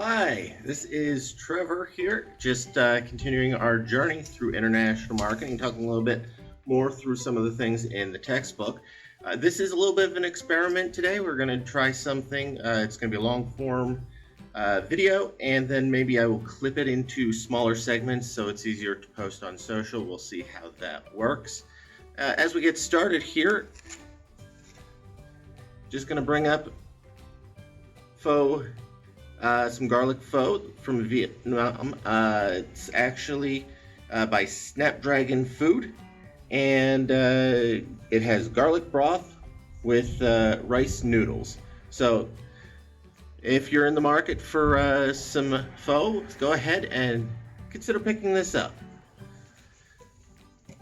Hi, this is Trevor here, just continuing our journey through international marketing, talking a little bit more through some of the things in the textbook. This is a little bit of an experiment today. We're going to try something. It's going to be a long form video, and then maybe I will clip it into smaller segments so it's easier to post on social. We'll see how that works. As we get started here, just going to bring up some garlic pho from Vietnam. It's actually by Snapdragon Food, and it has garlic broth with rice noodles. So if you're in the market for some pho, go ahead and consider picking this up.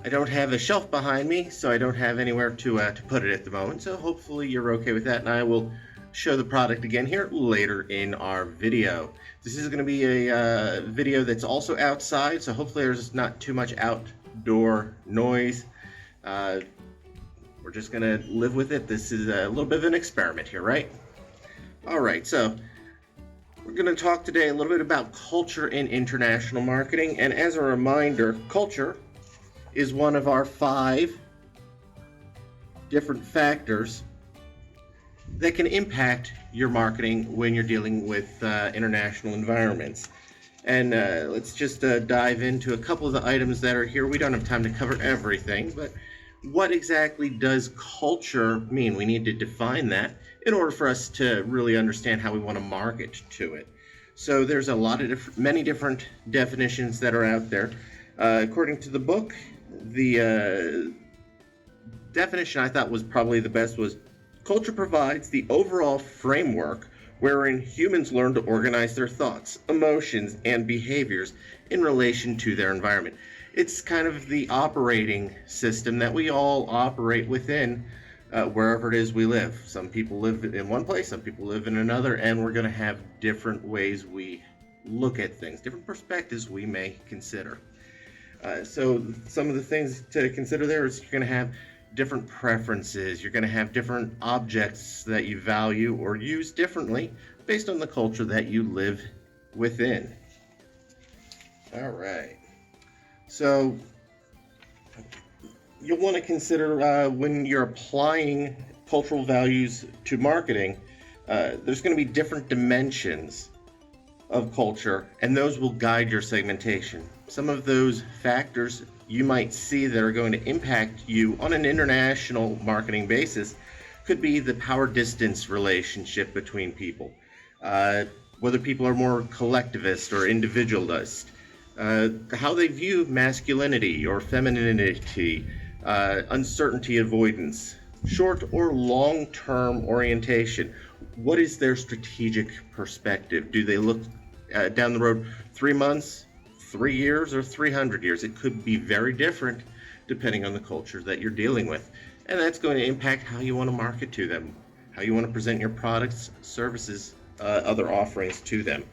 I don't have a shelf behind me, so I don't have anywhere to put it at the moment, so hopefully you're okay with that, and I will show the product again here later in our video. This is going to be a video that's also outside, so hopefully there's not too much outdoor noise. We're just going to live with it. This is a little bit of an experiment here, right? Alright, so we're going to talk today a little bit about culture in international marketing, and as a reminder, culture is one of our 5 different factors that can impact your marketing when you're dealing with international environments. And let's just dive into a couple of the items that are here. We don't have time to cover everything, but what exactly does culture mean? We need to define that in order for us to really understand how we want to market to it. So there's a lot of many different definitions that are out there. According to the book, the definition I thought was probably the best was: culture provides the overall framework wherein humans learn to organize their thoughts, emotions, and behaviors in relation to their environment. It's kind of the operating system that we all operate within wherever it is we live. Some people live in one place, some people live in another, and we're going to have different ways we look at things, different perspectives we may consider. So some of the things to consider there is you're going to have different preferences. You're going to have different objects that you value or use differently based on the culture that you live within. All right. So you'll want to consider when you're applying cultural values to marketing, there's going to be different dimensions of culture, and those will guide your segmentation. Some of those factors you might see that are going to impact you on an international marketing basis could be the power distance relationship between people, whether people are more collectivist or individualist, how they view masculinity or femininity, uncertainty avoidance, short or long-term orientation. What is their strategic perspective? Do they look down the road 3 months, 3 years, or 300 years? It could be very different depending on the culture that you're dealing with. And that's going to impact how you want to market to them, how you want to present your products, services, other offerings to them.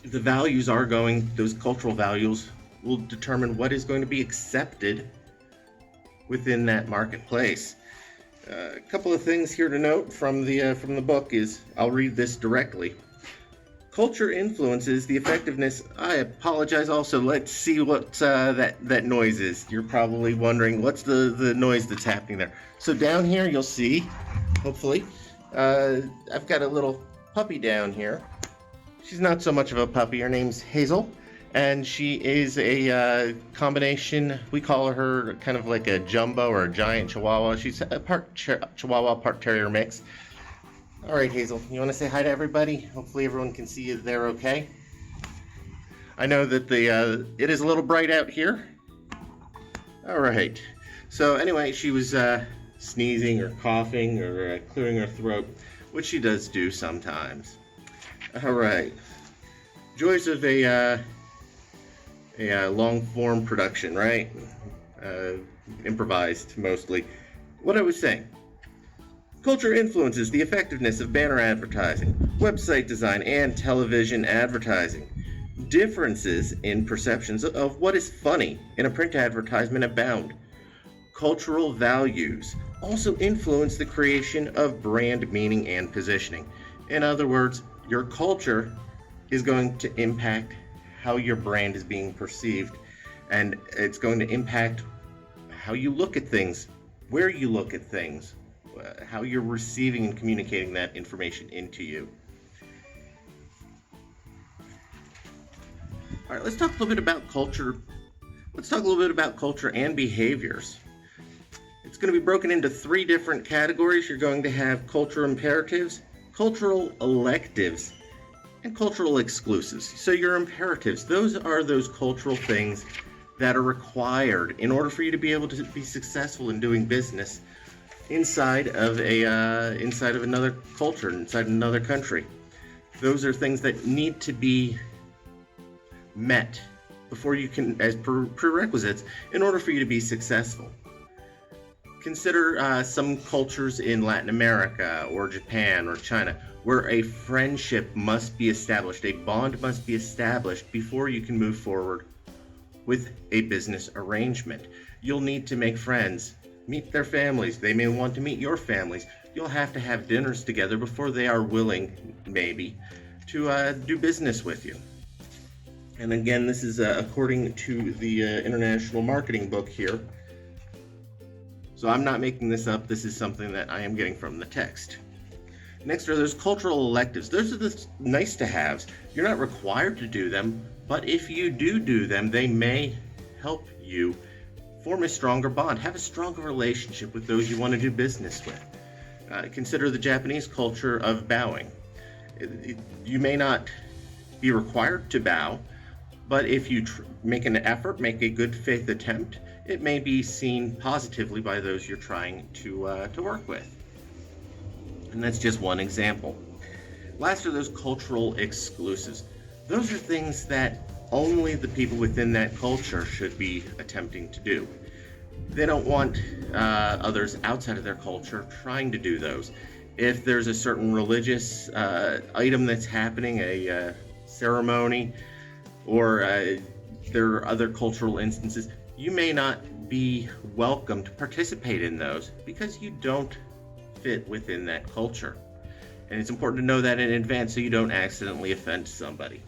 The values are those cultural values will determine what is going to be accepted within that marketplace. A couple of things here to note from the book is, I'll read this directly. Culture influences the effectiveness. I apologize also. Let's see what that noise is. You're probably wondering, what's the noise that's happening there? So down here you'll see, hopefully, I've got a little puppy down here. She's not so much of a puppy. Her name's Hazel, and she is a combination. We call her kind of like a jumbo or a giant Chihuahua. She's a part Chihuahua, part Terrier mix. All right, Hazel, you want to say hi to everybody? Hopefully everyone can see you there okay. I know that it is a little bright out here. All right. So anyway, she was sneezing or coughing or clearing her throat, which she does do sometimes. All right. Joys of a long-form production, right? Improvised, mostly. What I was saying. Culture influences the effectiveness of banner advertising, website design, and television advertising. Differences in perceptions of what is funny in a print advertisement abound. Cultural values also influence the creation of brand meaning and positioning. In other words, Your culture is going to impact how your brand is being perceived, and it's going to impact how you look at things, where you look at things, how you're receiving and communicating that information into you. All right, let's talk a little bit about culture. Let's talk a little bit about culture and behaviors. It's going to be broken into 3 different categories. You're going to have cultural imperatives, cultural electives, and cultural exclusives. So your imperatives, those are those cultural things that are required in order for you to be able to be successful in doing business inside of another culture, inside another country. Those are things that need to be met before you can, as prerequisites, in order for you to be successful. Consider some cultures in Latin America or Japan or China where a friendship must be established, a bond must be established before you can move forward with a business arrangement. You'll need to make friends, meet their families. They may want to meet your families. You'll have to have dinners together before they are willing, maybe, to do business with you. And again, this is according to the International Marketing Book here. So I'm not making this up. This is something that I am getting from the text. Next are those cultural electives. Those are the nice to haves. You're not required to do them, but if you do them, they may help you form a stronger bond, have a stronger relationship with those you want to do business with. Consider the Japanese culture of bowing. You may not be required to bow, but if you make an effort, make a good faith attempt, it may be seen positively by those you're trying to work with. And that's just one example. Last are those cultural exclusives. Those are things that only the people within that culture should be attempting to do. They don't want others outside of their culture trying to do those. If there's a certain religious item that's happening, a ceremony, or there are other cultural instances, you may not be welcome to participate in those because you don't fit within that culture. And it's important to know that in advance so you don't accidentally offend somebody.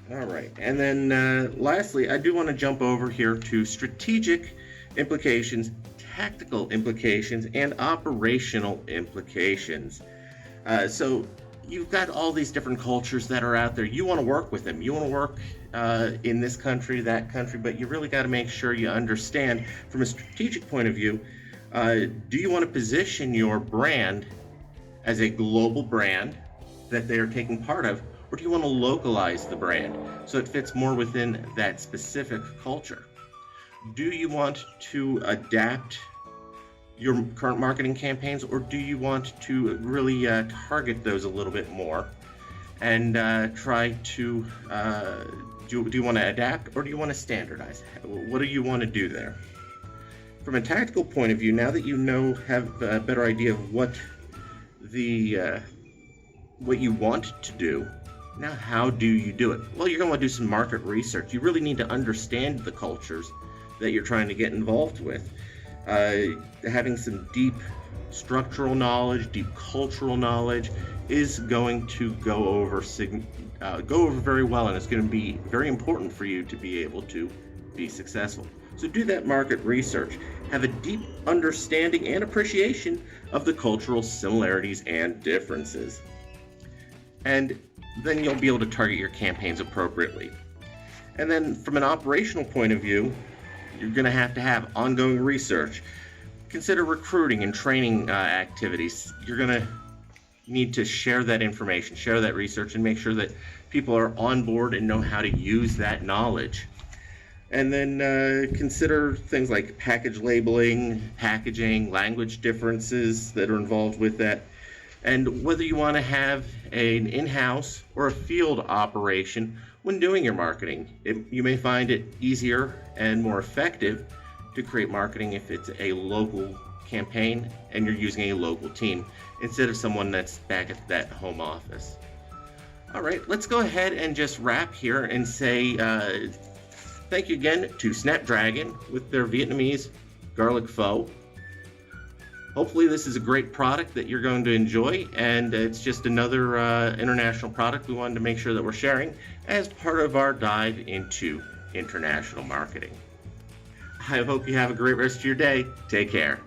All right, and then lastly, I do want to jump over here to strategic implications, tactical implications, and operational implications. So you've got all these different cultures that are out there. You want to work with them. You want to work in this country, that country, but you really got to make sure you understand from a strategic point of view, do you want to position your brand as a global brand that they are taking part of, or do you want to localize the brand so it fits more within that specific culture? Do you want to adapt your current marketing campaigns, or do you want to really target those a little bit more and try to do you want to adapt, or do you want to standardize? What do you want to do there? From a tactical point of view, now that you have a better idea of what you want to do, now how do you do it? Well, you're going to want to do some market research. You really need to understand the cultures that you're trying to get involved with. Having some deep structural knowledge, deep cultural knowledge is going to go over very well, and it's going to be very important for you to be able to be successful. So do that market research. Have a deep understanding and appreciation of the cultural similarities and differences. And then you'll be able to target your campaigns appropriately. And then from an operational point of view, you're going to have ongoing research. Consider recruiting and training activities. You're going to need to share that information, share that research, and make sure that people are on board and know how to use that knowledge. And then consider things like package labeling, packaging, language differences that are involved with that, and whether you want to have an in-house or a field operation when doing your marketing. You may find it easier and more effective to create marketing if it's a local campaign and you're using a local team instead of someone that's back at that home office. All right, let's go ahead and just wrap here and say thank you again to Snapdragon with their Vietnamese garlic pho. Hopefully this is a great product that you're going to enjoy, and it's just another international product we wanted to make sure that we're sharing as part of our dive into international marketing. I hope you have a great rest of your day. Take care.